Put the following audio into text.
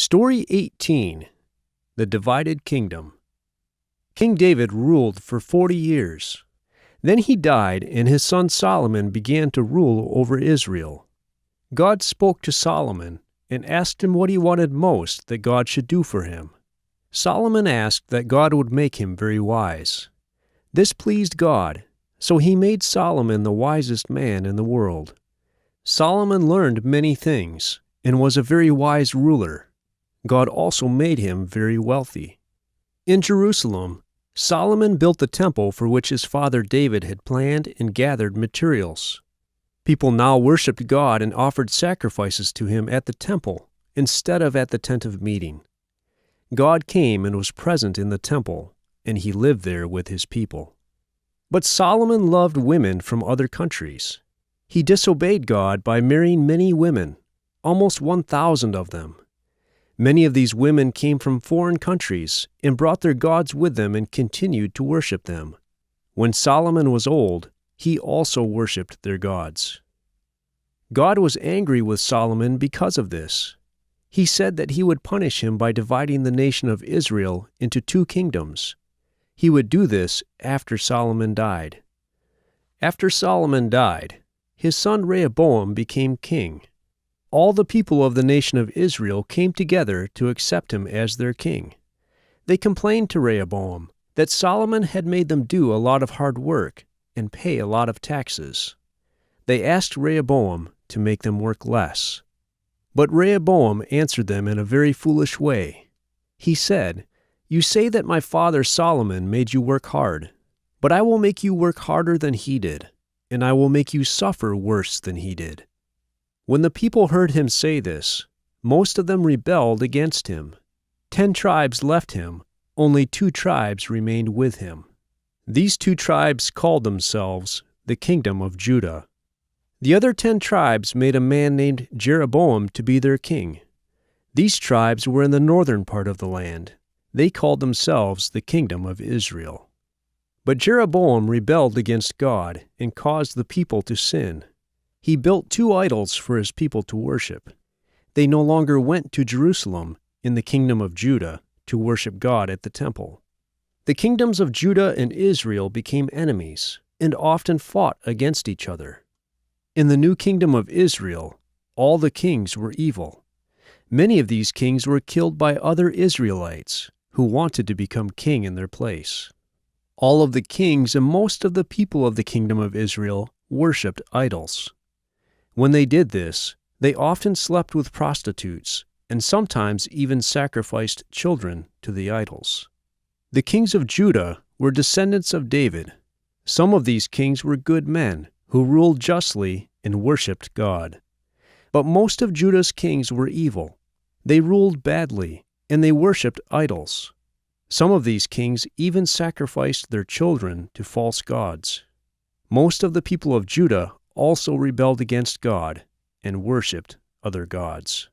Story 18. The Divided Kingdom. King David ruled for 40 years. Then he died, and his son Solomon began to rule over Israel. God spoke to Solomon and asked him what he wanted most that God should do for him. Solomon asked that God would make him very wise. This pleased God, so he made Solomon the wisest man in the world. Solomon learned many things and was a very wise ruler. God also made him very wealthy. In Jerusalem, Solomon built the temple for which his father David had planned and gathered materials. People now worshipped God and offered sacrifices to him at the temple instead of at the tent of meeting. God came and was present in the temple, and he lived there with his people. But Solomon loved women from other countries. He disobeyed God by marrying many women, almost 1,000 of them. Many of these women came from foreign countries and brought their gods with them and continued to worship them. When Solomon was old, he also worshipped their gods. God was angry with Solomon because of this. He said that he would punish him by dividing the nation of Israel into 2 kingdoms. He would do this after Solomon died. After Solomon died, his son Rehoboam became king. All the people of the nation of Israel came together to accept him as their king. They complained to Rehoboam that Solomon had made them do a lot of hard work and pay a lot of taxes. They asked Rehoboam to make them work less. But Rehoboam answered them in a very foolish way. He said, "You say that my father Solomon made you work hard, but I will make you work harder than he did, and I will make you suffer worse than he did." When the people heard him say this, most of them rebelled against him. 10 tribes left him, only 2 tribes remained with him. These 2 tribes called themselves the Kingdom of Judah. The other 10 tribes made a man named Jeroboam to be their king. These tribes were in the northern part of the land. They called themselves the Kingdom of Israel. But Jeroboam rebelled against God and caused the people to sin. He built 2 idols for his people to worship. They no longer went to Jerusalem in the Kingdom of Judah to worship God at the temple. The kingdoms of Judah and Israel became enemies and often fought against each other. In the new kingdom of Israel, all the kings were evil. Many of these kings were killed by other Israelites who wanted to become king in their place. All of the kings and most of the people of the kingdom of Israel worshipped idols. When they did this, they often slept with prostitutes and sometimes even sacrificed children to the idols. The kings of Judah were descendants of David. Some of these kings were good men who ruled justly and worshipped God. But most of Judah's kings were evil. They ruled badly, and they worshipped idols. Some of these kings even sacrificed their children to false gods. Most of the people of Judah also rebelled against God and worshipped other gods.